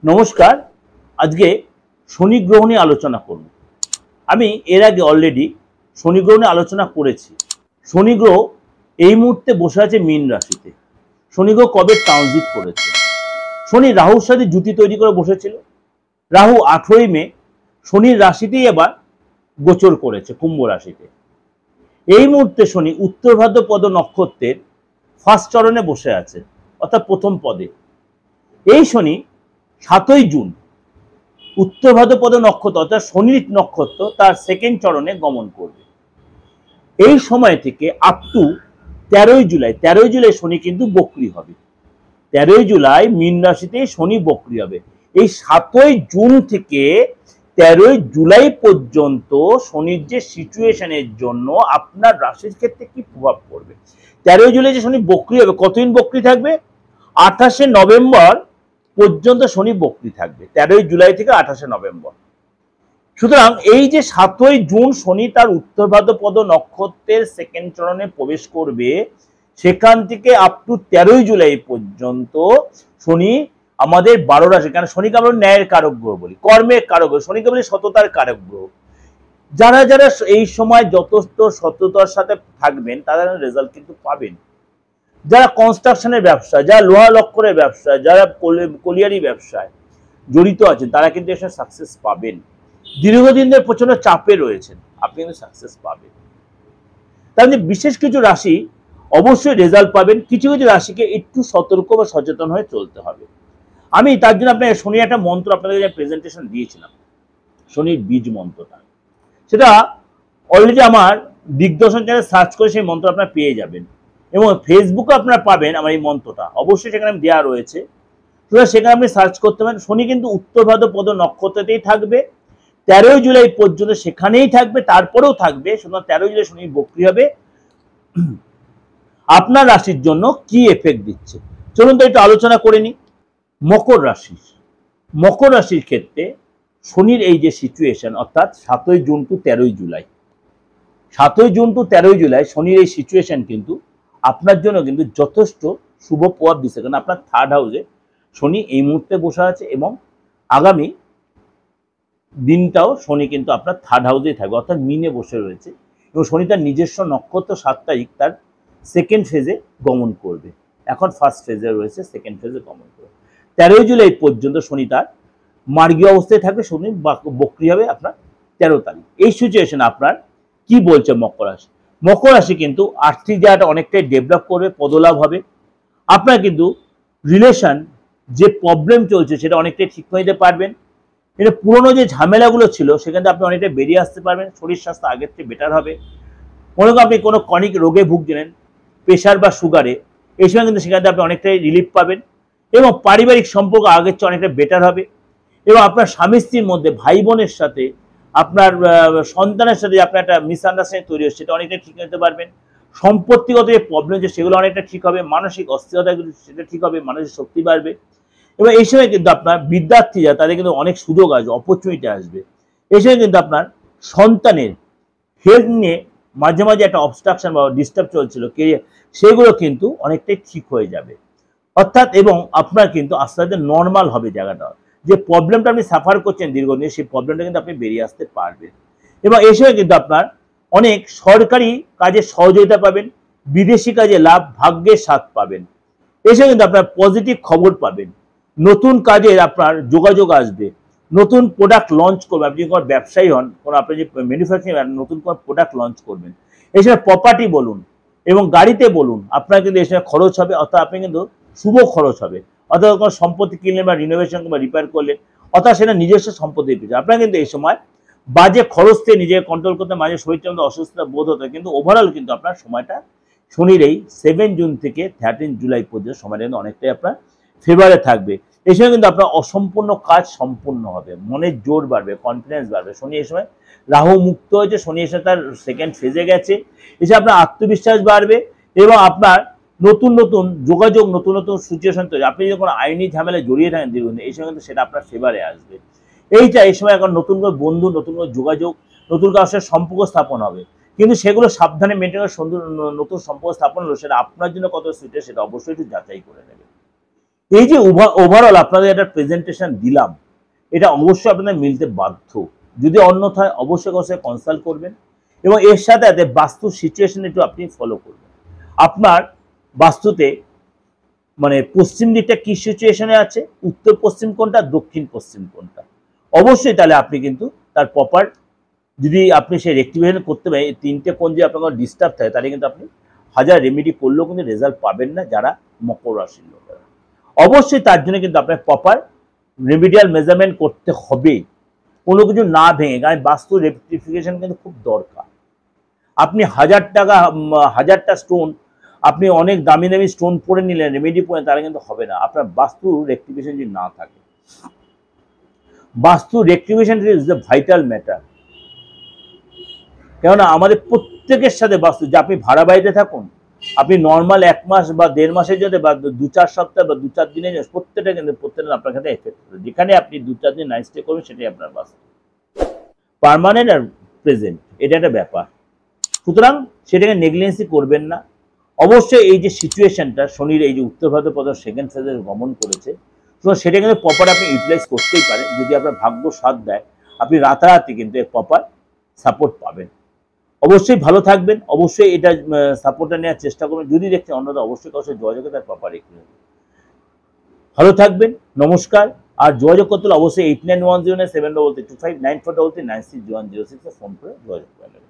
নমস্কার। আজকে শনি গ্রহ নিয়ে আলোচনা করব। আমি এর আগে অলরেডি শনি গ্রহ নিয়ে আলোচনা করেছি। শনি গ্রহ এই মুহূর্তে বসে আছে মীন রাশিতে। শনি গ্রহ কবে ট্রানজিট করেছে? শনি রাহুর সাথে জুতি তৈরি করে বসেছিল। রাহু 18ই মে শনির রাশিতেই এবার গোচর করেছে, কুম্ভ রাশিতে। এই মুহূর্তে শনি উত্তর ভাদ্রপদ নক্ষত্রের ফার্স্ট চরণে বসে আছে, অর্থাৎ প্রথম পদে। এই শনি 7ই জুন উত্তর ভাদ্রপদ নক্ষত্র অর্থাৎ শনির নক্ষত্র তার সেকেন্ড চরণে গমন করবে। এই সময় থেকে আপ টু 13ই জুলাই শনি কিন্তু বক্রী হবে। 13ই জুলাই মীন রাশিতে শনি বক্রী হবে। এই 7ই জুন থেকে 13ই জুলাই পর্যন্ত শনির যে সিচুয়েশনের জন্য আপনার রাশির ক্ষেত্রে কি প্রভাব পড়বে। 13ই জুলাই যে শনি বক্রী হবে, কতদিন বক্রী থাকবে? 28শে নভেম্বর পর্যন্ত শনি বক্রী থাকবে, 13ই জুলাই থেকে 28শে নভেম্বর। সুতরাং এই যে 7ই জুন শনি তার উত্তর ভাদ্রপদ নক্ষত্রের সেকেন্ড চরণে প্রবেশ করবে, সেখান থেকে আপ টু 13ই জুলাই পর্যন্ত শনি আমাদের 12 রাশি, কারণ শনিকে আমরা ন্যায়ের কারক গ্রহ বলি, কর্মের কারক গ্রহ, শনিকে বলি সততার কারক গ্রহ। যারা যারা এই সময় যথেষ্ট সততার সাথে থাকবেন তারা রেজাল্ট কিন্তু পাবেন। যারা কনস্ট্রাকশনের ব্যবসা, যারা লোহা লক্করের ব্যবসা, যারা কলিয়ারি ব্যবসায় জড়িত আছেন তারা কিন্তু এসে সাকসেস পাবেন। দীর্ঘদিন ধরে প্রচন্ড চাপে রয়েছেন, আপনি কিন্তু সাকসেস পাবেন। তার মধ্যে বিশেষ কিছু রাশি অবশ্যই রেজাল্ট পাবেন, কিছু কিছু রাশিকে একটু সতর্ক বা সচেতন হয়ে চলতে হবে। আমি তার জন্য আপনাকে শনি একটা মন্ত্র আপনাদের প্রেজেন্টেশন দিয়েছিলাম, শনির বীজ মন্ত্রটা, সেটা অলরেডি আমার দিগদর্শন চ্যানেলে সার্চ করে সেই মন্ত্র আপনারা পেয়ে যাবেন, এবং ফেসবুকে আপনারা পাবেন আমার এই মন্ত্রটা, অবশ্যই সেখানে দেওয়া রয়েছে। সেখানে আপনি সার্চ করতে পারেন। শনি কিন্তু উত্তর ভাদ্রপদ নক্ষত্রতেই থাকবে, 13ই জুলাই পর্যন্ত সেখানেই থাকবে, তারপরেও থাকবে। সুতরাং 13ই জুলাই শনি বক্রী হবে। আপনার রাশির জন্য কি এফেক্ট দিচ্ছে চলুন তো একটু আলোচনা করে নিই। মকর রাশির ক্ষেত্রে শনির এই যে সিচুয়েশন, অর্থাৎ 7ই জুন টু 13ই জুলাই, 7ই জুন টু 13ই জুলাই শনির এই সিচুয়েশন কিন্তু আপনার জন্য কিন্তু যথেষ্ট শুভ প্রভাব দিচ্ছে, কারণ আপনার থার্ড হাউসে শনি এই মুহূর্তে বসে আছে, এবং আগামী দিনটাও শনি কিন্তু আপনার থার্ড হাউসেই থাকবে, অর্থাৎ মিনে বসে রয়েছে। এবং শনি তার নিজস্ব নক্ষত্র 7 তারিখ তার সেকেন্ড ফেজে গমন করবে। এখন ফার্স্ট ফেজে রয়েছে, সেকেন্ড ফেজে গমন করবে। 13ই জুলাই পর্যন্ত শনি তার মার্গীয় অবস্থায় থাকবে, শনি বক্রী হবে আপনার 13 তারিখ। এই সিচুয়েশন আপনার কি বলছে মকর রাশি কিন্তু আর্থিক জায়গাটা অনেকটাই ডেভেলপ করবে, পদলাভ হবে। আপনার কিন্তু রিলেশন যে প্রবলেম চলছে সেটা অনেকটাই ঠিক করে দিতে পারবেন। এটা পুরনো যে ঝামেলাগুলো ছিল সেখান থেকে আপনি অনেকটা বেরিয়ে আসতে পারবেন। শরীর স্বাস্থ্য আগের থেকে বেটার হবে। মনে করেন আপনি কোনো ক্রনিক রোগে ভুগছিলেন, প্রেশার বা সুগারে, এই সময় কিন্তু সেখান থেকে আপনি অনেকটাই রিলিফ পাবেন, এবং পারিবারিক সম্পর্ক আগের চেয়ে অনেকটা বেটার হবে। এবং আপনার স্বামী স্ত্রীর মধ্যে, ভাই বোনের সাথে, আপনার সন্তানের সাথে আপনার একটা মিসআন্ডারস্ট্যান্ডিং তৈরি হচ্ছে, সেটা অনেকটা ঠিক নিতে পারবেন। সম্পত্তিগত যে প্রবলেম আছে সেগুলো অনেকটা ঠিক হবে। মানসিক অস্থিরতাগুলো সেটা ঠিক হবে, মানসিক শক্তি বাড়বে। এবং এই সময় কিন্তু আপনার বিদ্যার্থীরা তাদের কিন্তু অনেক সুযোগ আসবে, অপরচুনিটি আসবে। এই সময় কিন্তু আপনার সন্তানের হেলথ নিয়ে মাঝে মাঝে একটা অবস্ট্রাকশন বা ডিস্টার্ব চলছিল কেরিয়ার, সেগুলো কিন্তু অনেকটাই ঠিক হয়ে যাবে। অর্থাৎ এবং আপনার কিন্তু আস্তে আস্তে নর্মাল হবে জায়গাটা, যে প্রবলেমটা আপনি সাফার করছেন দীর্ঘদিন, সেই প্রবলেমটা কিন্তু আপনি বেরিয়ে আসতে পারবেন। এবং এই সময় কিন্তু আপনার অনেক সরকারি কাজে সহযোগিতা পাবেন, বিদেশি কাজে লাভ, ভাগ্যের স্বাদ পাবেন। এই সময় কিন্তু আপনার পজিটিভ খবর পাবেন, নতুন কাজের আপনার যোগাযোগ আসবে, নতুন প্রোডাক্ট লঞ্চ করবেন। আপনি কোনো ব্যবসায়ী হন, কোনো আপনি যে ম্যানুফ্যাকচারিং নতুন কোনো প্রোডাক্ট লঞ্চ করবেন। এই সময় প্রপার্টি বলুন এবং গাড়িতে বলুন, আপনার কিন্তু এই সময় খরচ হবে, অর্থাৎ আপনি কিন্তু শুভ খরচ হবে। অর্থাৎ কোনো সম্পত্তি কিনলেন বা রিনোভেশন বা রিপেয়ার করলেন, অর্থাৎ সেটা নিজস্ব সম্পত্তির পিছনে আপনার কিন্তু এই সময় বাজে খরচ থেকে নিজেকে কন্ট্রোল করতে, মাঝে শরীরটা মধ্যে অসুস্থতা বোধ হতো, কিন্তু ওভারঅল কিন্তু আপনার সময়টা শনির এই 7 জুন থেকে 13 জুলাই পর্যন্ত সময়টা কিন্তু অনেকটাই আপনার ফেভারে থাকবে। এই সময় কিন্তু আপনার অসম্পূর্ণ কাজ সম্পূর্ণ হবে, মনের জোর বাড়বে, কনফিডেন্স বাড়বে। শনি এই সময় রাহু মুক্ত হয়েছে, শনি এসে তার সেকেন্ড ফেজে গেছে, এসে আপনার আত্মবিশ্বাস বাড়বে, এবং আপনার নতুন নতুন যোগাযোগ, নতুন নতুন সিচুয়েশন তৈরি। আপনি যদি কোনো আইনি ঝামেলায় জড়িয়ে থাকেন দীর্ঘদিন, এই সময় কিন্তু সেটা আপনার ফেভারে আসবে। এই সময় এখন নতুন করে বন্ধু, নতুন করে যোগাযোগ, নতুন কারোর সাথে সম্পর্ক স্থাপন হবে, কিন্তু সেগুলো সাবধানে মেনটেন করে সুন্দর নতুন সম্পর্ক স্থাপন হলো, সেটা আপনার জন্য কত সুইটের সেটা অবশ্যই একটু যাচাই করে নেবে। এই যে ওভারঅল আপনাদের একটা প্রেজেন্টেশন দিলাম, এটা অবশ্যই আপনাদের মিলতে বাধ্য। যদি অন্যথায় অবশ্যই অবশ্যই কনসাল্ট করবেন, এবং এর সাথে সাথে বাস্তু সিচুয়েশন একটু আপনি ফলো করবেন। আপনার বাস্তুতে মানে পশ্চিম দিকটা কি সিচুয়েশনে আছে, উত্তর পশ্চিম কোনটা, দক্ষিণ পশ্চিম কোনটা, অবশ্যই তাহলে আপনি কিন্তু তার প্রপার, যদি আপনি সেই রেক্টিফিকেশন করতে পারেন, এই তিনটে কোণ যদি আপনার ডিস্টার্ব থাকে, তাহলে কিন্তু আপনি হাজার রেমেডি করলেও কিন্তু রেজাল্ট পাবেন না যারা মকর রাশির লোকেরা। অবশ্যই তার জন্য কিন্তু আপনার প্রপার রেমিডিয়াল মেজারমেন্ট করতে হবে, কোনো কিছু না ভেঙে, কারণ বাস্তু রেক্টিফিকেশন কিন্তু খুব দরকার। আপনি 1000 টাকা 1000টা স্টোন, আপনি অনেক দামি দামি স্টোন পরে নিলেন, রেমেডি পরে, তারা কিন্তু হবে না আপনার বাস্তু রেক্টিফিকেশন যদি না থাকে। বাস্তু rectification is the vital matter. কেননা আমাদের প্রত্যেকের সাথে বাস্তু, যে আপনি ভাড়া বাড়িতে থাকুন, আপনি নর্মাল 1 মাস বা 1.5 মাসের জন্য বা 2-4 সপ্তাহ বা 2-4 দিনের জন্য, প্রত্যেকটা কিন্তু প্রত্যেকটা আপনার কাছে এফেক্ট করে। যেখানে আপনি 2-4 দিন নাইট স্টে করবেন, সেটাই আপনার বাস্তু পার্মানেন্ট আর প্রেজেন্ট, এটা একটা ব্যাপার। সুতরাং সেটাকে নেগলিজেন্সি করবেন না। অবশ্যই এই যে সিচুয়েশনটা, শনির এই যে উত্তর ভাদ্রপদ সেকেন্ড ফেজে গমন করেছে, তো সেটা কিন্তু প্রপার আপনি ইউটিলাইজ করতেই পারেন। যদি আপনার ভাগ্য সাথ দেয়, আপনি রাতারাতি কিন্তু এর প্রপার সাপোর্ট পাবেন। অবশ্যই ভালো থাকবেন, অবশ্যই এটা সাপোর্টটা নেওয়ার চেষ্টা করবেন। যদি দেখছেন অন্যরা, অবশ্যই কারোর সাথে যোগাযোগে তার প্রপার রেখে দেবেন। ভালো থাকবেন, নমস্কার। আর যোগাযোগ করতে হলে অবশ্যই 8910973325 9433960106 ফোন করে যোগাযোগ করবেন।